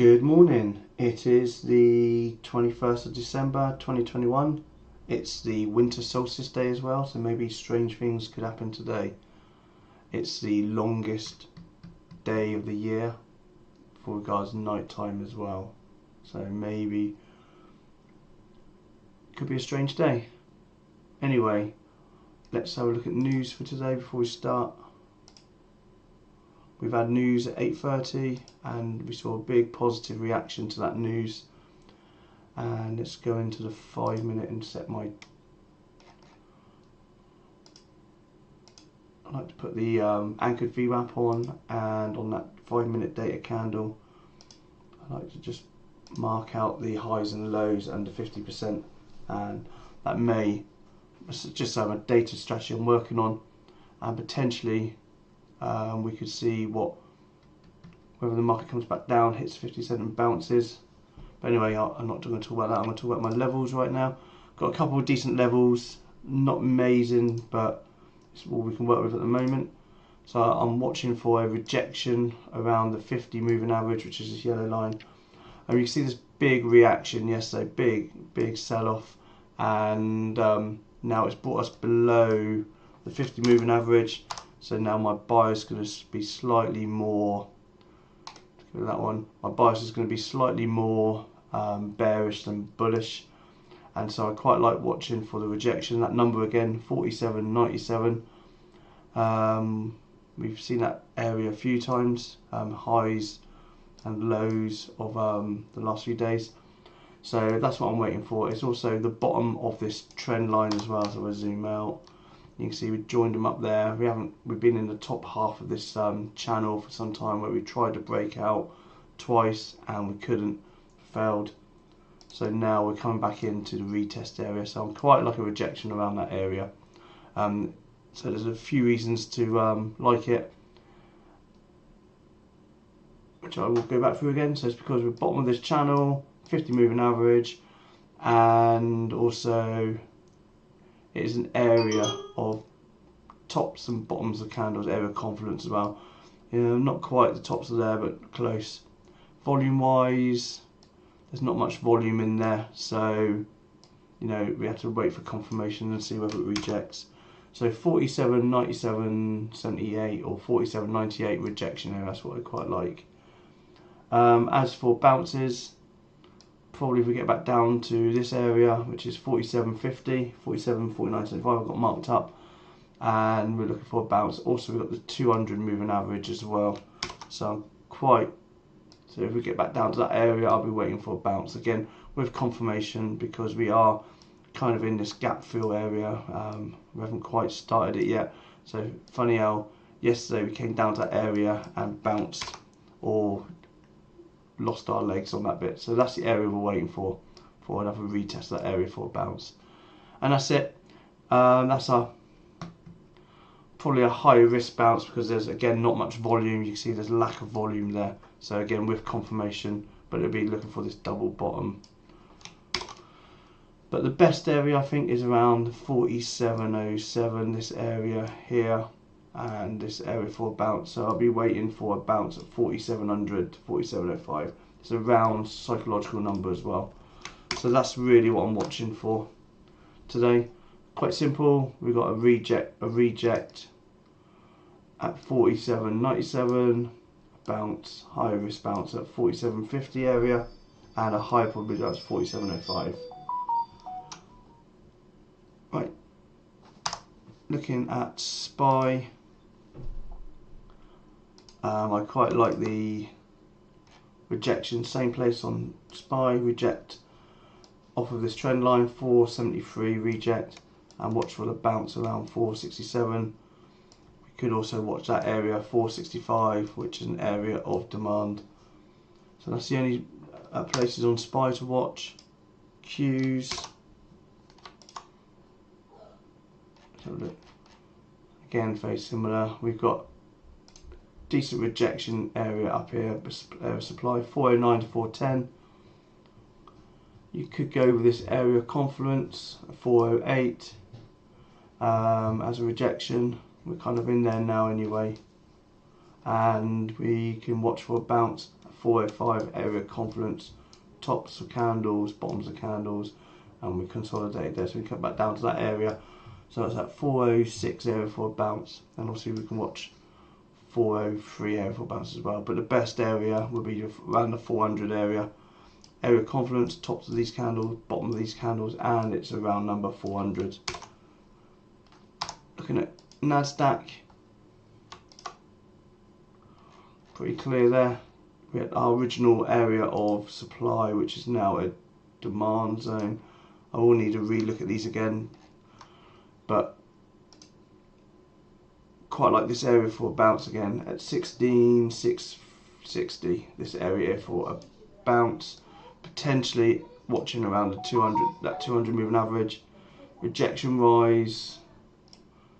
Good morning. It is the 21st of December 2021. It's the winter solstice day as well, so maybe strange things could happen today. It's the longest day of the year for regards night time as well, so maybe it could be a strange day. Anyway, let's have a look at news for today before we start. We've had news at 8:30 and we saw a big positive reaction to that news. And let's go into the 5 minute and set my... I like to put the anchored VWAP on, and on that 5 minute data candle I like to just mark out the highs and lows under 50%, and that may just have a data strategy I'm working on, and potentially we could see whether the market comes back down, hits 57 and bounces. But anyway, I'm not going to talk about that. I'm going to talk about my levels right now. Got a couple of decent levels, not amazing, but it's all we can work with at the moment. So I'm watching for a rejection around the 50 moving average, which is this yellow line. And you can see this big reaction yesterday, big sell-off, and now it's brought us below the 50 moving average. So now my bias is going to be slightly more, that one, my bias is going to be slightly more bearish than bullish, and so I quite like watching for the rejection. That number again, 47.97. We've seen that area a few times, highs and lows of the last few days. So that's what I'm waiting for. It's also the bottom of this trend line as well. So we'll zoom out. You can see we joined them up there. We've been in the top half of this channel for some time, where we tried to break out twice and we couldn't, failed. So now we're coming back into the retest area. So I'm quite like a rejection around that area. So there's a few reasons to like it, which I will go back through again. So it's because we're bottom of this channel, 50 moving average, and also it is an area of tops and bottoms of candles, area of confluence as well. Not quite the tops are there, but close. Volume wise, there's not much volume in there, so we have to wait for confirmation and see whether it rejects. So 47.97.78 or 47.98 rejection area, that's what I quite like. As for bounces, probably if we get back down to this area, which is 47.50, 47.49.75, I've got marked up, and we're looking for a bounce. Also we've got the 200 moving average as well, so if we get back down to that area, I'll be waiting for a bounce again with confirmation, because we are kind of in this gap fill area. We haven't quite started it yet, so funny how yesterday we came down to that area and bounced, or lost our legs on that bit. So that's the area we're waiting for another retest of that area for a bounce. And that's it. That's probably a high risk bounce, because there's again not much volume. You can see there's lack of volume there. So again with confirmation, but it'll be looking for this double bottom. But the best area I think is around 47.07, this area here, and this area for a bounce. So I'll be waiting for a bounce at 4700 to 47.05. It's a round psychological number as well. So that's really what I'm watching for today. Quite simple. We've got a reject at 47.97, bounce, high risk bounce at 47.50 area, and a high probability that's 47.05. Right, looking at SPY. I quite like the rejection, same place on SPY, reject off of this trend line, 473 reject, and watch for the bounce around 467. We could also watch that area 465, which is an area of demand. So that's the only places on SPY to watch. Qs, let's have a look. Again very similar. We've got decent rejection area up here, supply 409 to 410. You could go with this area of confluence 408 as a rejection. We're kind of in there now anyway, and we can watch for a bounce at 405 area confluence, tops of candles, bottoms of candles, and we consolidate there, so we come back down to that area. So it's at 406 area for a bounce, and obviously we can watch 403 area for a bounce as well, but the best area would be around the 400 area confluence, tops of these candles, bottom of these candles, and it's around number 400. Looking at Nasdaq, pretty clear there. We had our original area of supply, which is now a demand zone. I will need to relook at these again, but quite like this area for a bounce again at 16,660. This area for a bounce, potentially watching around the 200, that 200 moving average. Rejection rise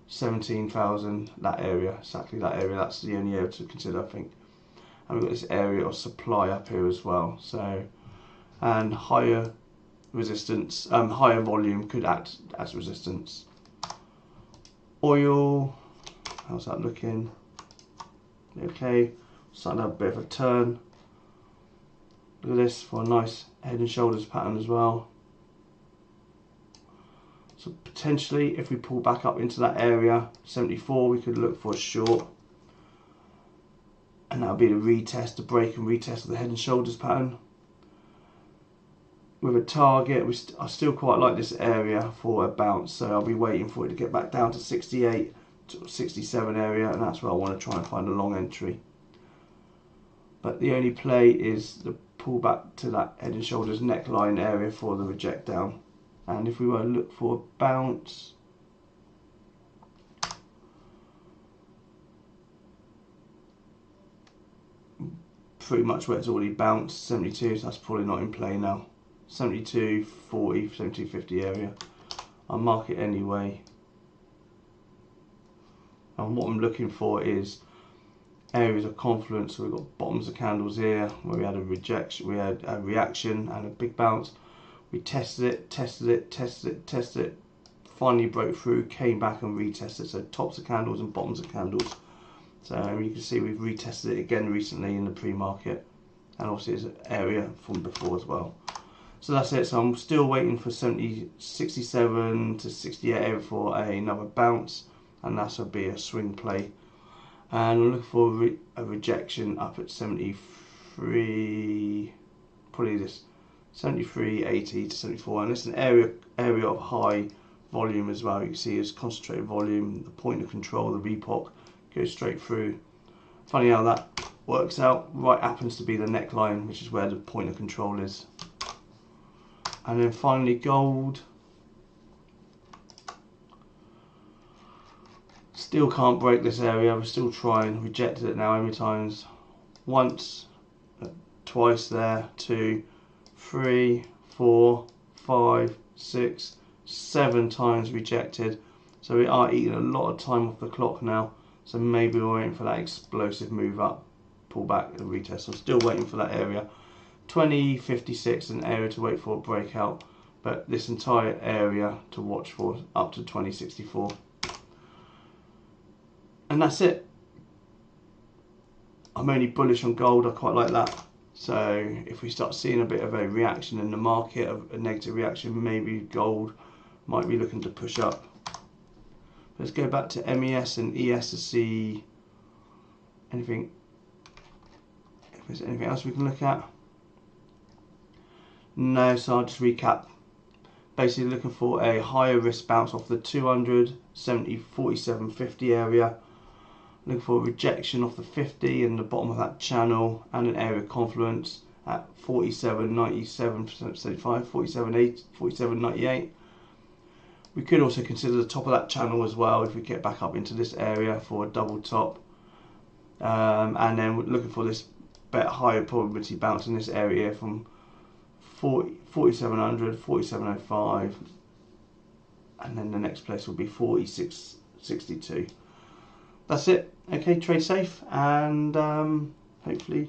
17,000. That area, exactly that area. That's the only area to consider, I think. And we've got this area of supply up here as well. So, and higher resistance, higher volume could act as resistance. Oil, how's that looking? Okay, starting to have a bit of a turn. Look at this for a nice head and shoulders pattern as well. So potentially, if we pull back up into that area, 74, we could look for a short. And that'll be the retest, the break and retest of the head and shoulders pattern. With a target, I still quite like this area for a bounce, so I'll be waiting for it to get back down to 68 to 67 area, and that's where I want to try and find a long entry. But the only play is the pull back to that head and shoulders neckline area for the reject down. And if we were to look for a bounce, pretty much where it's already bounced, 72, so that's probably not in play now. 72, 40, 72, 50 area. I'll mark it anyway. And what I'm looking for is areas of confluence. So we've got bottoms of candles here where we had a rejection, we had a reaction and a big bounce. We tested it, tested it, tested it, tested it, finally broke through, came back and retested. So tops of candles and bottoms of candles. So you can see we've retested it again recently in the pre-market, and obviously it's an area from before as well. So that's it. So I'm still waiting for 67 to 68 area for another bounce, and that will be a swing play. And I'm looking for a rejection up at 73, probably this 73, 80 to 74, and it's an area of high volume as well. You can see it's concentrated volume. The point of control, the repop, goes straight through. Funny how that works out. Right happens to be the neckline, which is where the point of control is. And then finally gold. Still can't break this area. We're still trying. Rejected it now how many times? Once, twice there, 2, 3, 4, 5, 6, 7 times rejected. So we are eating a lot of time off the clock now. So maybe we're waiting for that explosive move up, pull back and retest. So I'm still waiting for that area. 2056 an area to wait for a breakout, but this entire area to watch for up to 2064. And that's it. I'm only bullish on gold. I quite like that. So if we start seeing a bit of a reaction in the market, a negative reaction, maybe gold might be looking to push up. Let's go back to MES and ES to see anything, if there's anything else we can look at. No, so I'll just recap. Basically looking for a higher risk bounce off the 200, 70, 47, 50 area. Looking for a rejection off the 50 and the bottom of that channel, and an area of confluence at 47, 97, 75, 47, 8, 47, 98. We could also consider the top of that channel as well if we get back up into this area for a double top. And then we're looking for this bit higher probability bounce in this area from 4700, 4705, and then the next place will be 4662. That's it. Okay, trade safe, and hopefully